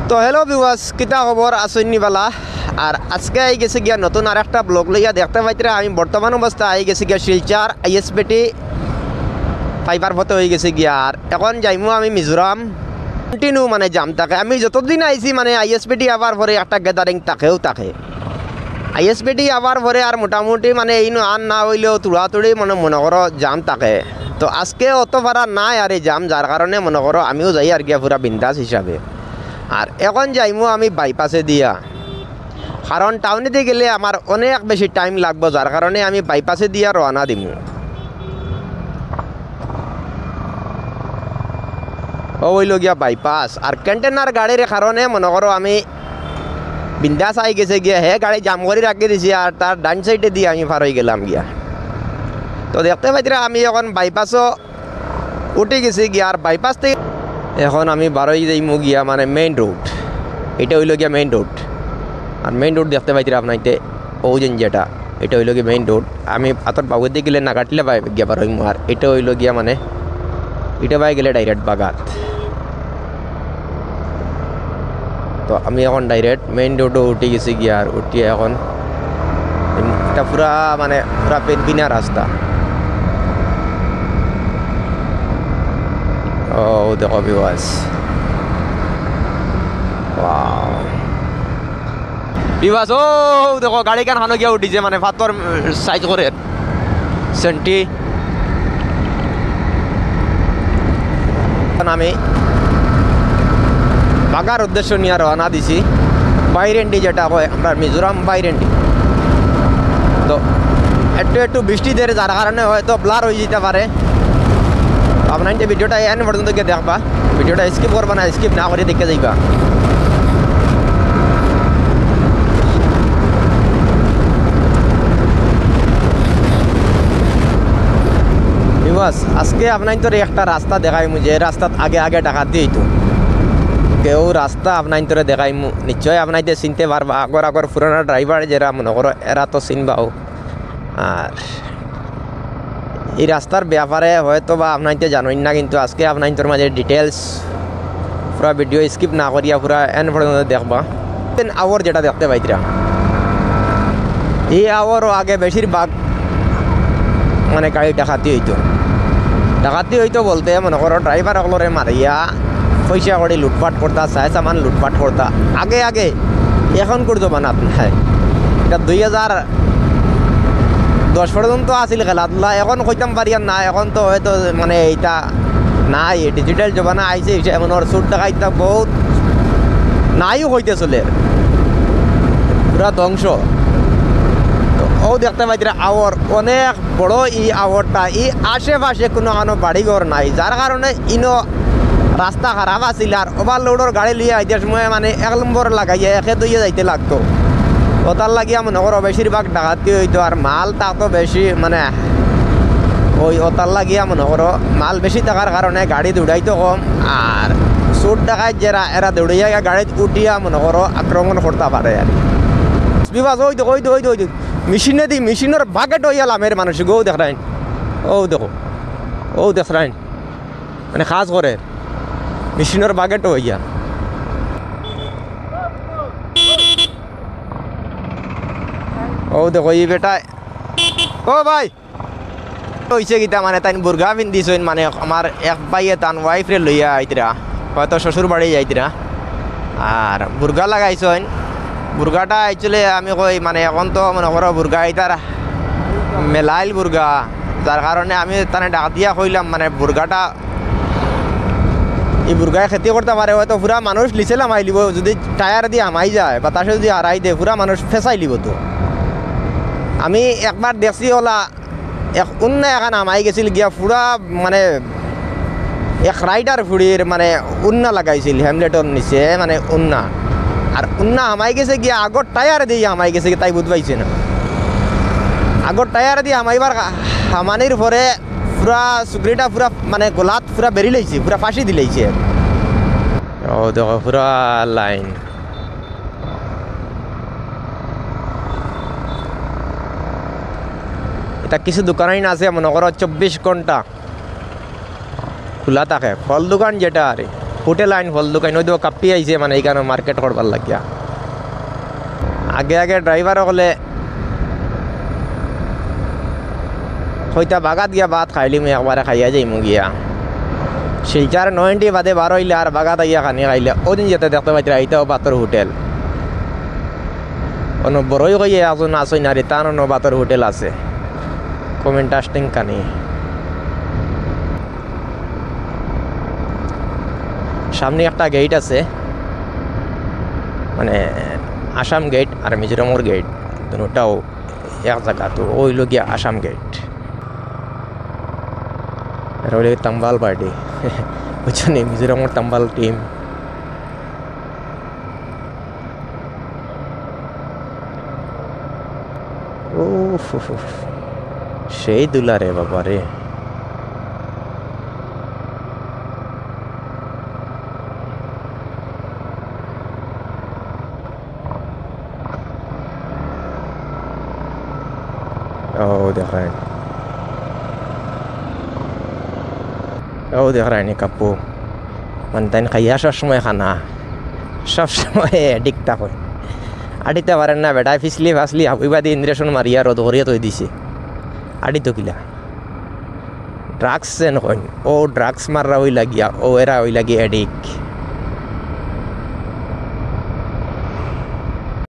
তো hello viewers, কিতা খবর আসন্নি বালা। আর আজকে আই গেছে গিয়া নতুন আর একটা ব্লগ লইয়া দেখতে পাইতরা। আমি বর্তমান অবস্থা আই গেছে গিয়া শিলচার আইএসপিটি ফাইবার পথে হয়ে গেছে গিয়া। আর এখন যাইমু আমি মিজোরাম। কন্টিনিউ মানে জাম থাকে। আমি যতদিন আইছি মানে আইএসপিটি আবার পরে একটা গ্যাদারিং তাকেও থাকে। আইএসপিটি আবার পরে আর মোটামুটি মানে এই আর না হইলেও তুড়াতুড়ি মনে করো জাম থাকে। তো আজকে অত ভাড়া নাই আর এই জাম, যার কারণে মনে করো আমিও যাই আর গিয়া পুরা বিন্দাস হিসাবে। আর এখন যাইমু আমি বাইপাসে দিয়া, কারণ টাউনেতে গেলে আমার অনেক বেশি টাইম লাগবে, যার কারণে আমি বাইপাসে দিয়া রওনা দিমু। ওইল গিয়া বাইপাস। আর কন্টেনার গাড়ির কারণে মনে করো আমি বিন্দাস আই গেছে গিয়া, হে গাড়ি জাম করে রাখি দিছি আর তার ডান সাইডে দিয়ে আমি পার হয়ে গেলাম গিয়া। তো দেখতে পাইতরা আমি এখন বাইপাসও উঠে গেছি গিয়া। আর বাইপাস থেকে এখন আমি বারোই যাইমু গিয়া মানে মেইন রোড। এটা হইল গিয়া মেইন রোড। আর মেইন রোড দেখতে পাইতরা আপনাইতে ওজন যেটা, এটা হইল গিয়া মেইন রোড। আমি আতর বাবুর দিয়ে গেলে না কাটলে পাই গিয়া বার হইমু। আর এটা হইল গিয়া মানে এটা পাই গেলে ডাইরেক্ট বাগাত। তো আমি এখন ডাইরেক্ট মেইন রোডও উঠে গেছি গিয়া। আর উঠিয়ে এখন এটা পুরা মানে পুরা পেনপিনা রাস্তা। ও দেখো ভিউয়ার্স, ভিউয়ার্স ও দেখো গাড়ি কান হানো গিয়া উঠিছে মানে পাথর সাইজ করে সেন্টি। আমি বাগার উদ্দেশ্য নিয়ে রওনা দিছি। বাইরেন্ডি যেটা হয় আমরা মিজোরাম বাইরেন্ডি। তো একটু বৃষ্টি দেয়, যার কারণে হয়তো ব্লার হয়ে যেতে পারে। আপনার যে ভিডিওটা এন পর্যন্ত গিয়ে দেখবা, ভিডিওটা স্কিপ করবা না, স্কিপ না করে দেখে যাইবা। আজকে আপনার তোর একটা রাস্তা দেখাইমু, যে রাস্তাত আগে আগে ডাকাতি হইতো। কেউ রাস্তা আপনার তোরে দেখাইমু, নিশ্চয় আপনাইতে চিনতে পারবা। আগর পুরানা ড্রাইভার যারা মনে করো এরা তো চিনবাও। আর এই রাস্তার ব্যাপারে হয়তো বা আপনাইতে জানোই না, কিন্তু আজকে আপনার তোর মাঝে ডিটেলস পুরা ভিডিও স্কিপ না করিয়া পুরা এন পর্যন্ত দেখবা। আওয়ার যেটা দেখতে পাইতরা, এই আওয়ারও আগে বেশিরভাগ মানে গাড়ি ডাকাতি হইতো বলতে মনে করো ড্রাইভার সকলরে মারিয়া পয়সা করে লুটপাট করতা, চাই সামান লুটপাট করতা আগে। এখন করতো মানে আপনার এটা 2010 পর্যন্ত আসিল খেলাধুলা। এখন কইতাম পারি আর না, এখন তো হয়তো মানে এইটা নাই, ডিজিটাল জমানা আইছে। এখন ওর সুট টাকাইতা বহুত নাইও হইতে চলে, পুরা ধ্বংস। তো ও দেখতে পাইতে আওয়ার অনেক বড়। ই আওয়ারটা ই আশেপাশে কোনো বাড়িঘর নাই, যার কারণে ইনো রাস্তা খারাপ আছিল। আর ওভারলোডর গাড়ি লিয়ে আইতে সময় মানে 1 নম্বর লাগাইয়া 1-2 যাইতে লাগতো। ওটার লাগিয়া মনে করো বেশিরভাগ ডাকাতি হইতো। আর মাল তাতো বেশি মানে ওই ওটার লাগিয়া মনে করো মাল বেশি থাকার কারণে গাড়ি দৌড়াইতো কম। আর চোর ডাকাত যারা এরা দৌড়াইয়া গাড়িত উঠিয়া মনে করো আক্রমণ করতে পারে। আর বিবাস ওই মেশিনের বাকেট হইয়া লামের মানুষ গো দেখাইন। ও দেখাইন মানে খাস করে মেশিনের বাকেট হইয়া। ও দেখো এই বেটা, ও ভাই হয়েছে গীতা মানে তাই বুর্গা পিন্ধিছেন। মানে আমার এক ভাইয়ে তান ওয়াইফরে লইয়া আইতরা, হয়তো শ্বশুর বাড়ি যাইতরা। আর বুর্গা লাগাইছেন। বুর্গাটা অ্যাকচুয়ালি আমি কই মানে এখন তো মনে করো বুর্গা এইটার মেলাইল বুর্গা, যার কারণে আমি তানে ডাক দিয়া কইলাম মানে বুর্গাটা এই বুর্গায় খেতি করতে পারে। হয়তো পুরা মানুষ লিচে লামাই লিব, যদি টায়ার দিয়ে হামাই যায় বাতাসে যদি হারাই দেয় পুরা মানুষ ফেঁচাই লিব। তো আমি একবার দেখছি ওলা অন্য এখন হামাই গেছিল গিয়া পুরা মানে এক রাইডার ফুড়ির মানে উন্না লাগাইছিল হেমলেটর নিচে মানে উন্না। আর উন্না হামাই গেছে গিয়া আগর টায়ার দিয়ে হামাই গেছে, তাই বুঝ পাইছে না। আগর টায়ার দিয়ে হামাইবার হামানির পরে পুরা সুগরিটা পুরা মানে গোলাত পুরা বেরি লাইছে, পুরা ফাঁসি দিলাইছে। ও দেখো পুরা লাইন। এটা কিছু দোকানই না আছে মনে করো 24 ঘন্টা খোলা থাকে। ফল দোকান যেটা আর হোটেল আইন ফল দোকান ওই তো কাপ্পি আইছে মানে এইখানে মার্কেট করবার লাগিয়া আগে আগে ড্রাইভার হলে হইতা বাগাত গিয়া ভাত খাইলি মুই একবারে খাইয়া যাইমু গিয়া শিলচার 90 বাদে 12 হইলে আর বাগাত আইয়া খানি খাইলে ওদিন যেতে দেখতে পাইতে এইটাও বাতর হোটেল অন্য বড়ই কইয়ে আসুন আসই না রে তার অন্য বাতর হোটেল আছে কমেন্ট আসতেন কানি সামনে একটা গেট আছে মানে আসাম গেট আর মিজোরামর গেট দুটাও এক জায়গা তো ওই লগিয়া আসাম গেট রইলে তাম্বাল পার্টি বুঝছেন মিজোরামর তাম্বাল টিম ও সেই দুলা রে বাবা রে ও দেখ रहा है कापू মানে তাই খাইয়া সবসময় খানা সবসময় এডিক্ট হয় আডিতে পারেন না বেটা ফিসলি ফাসলি হাবিবাদি ইন্দ্রেশন মারিয়া রোদ করিয়া তৈ দিছে আডিতো কিলা ড্রাগস যেন কইন ও ড্রাগস মাররা ওই লাগিয়া ও এরা ওই লাগি এডিক্ট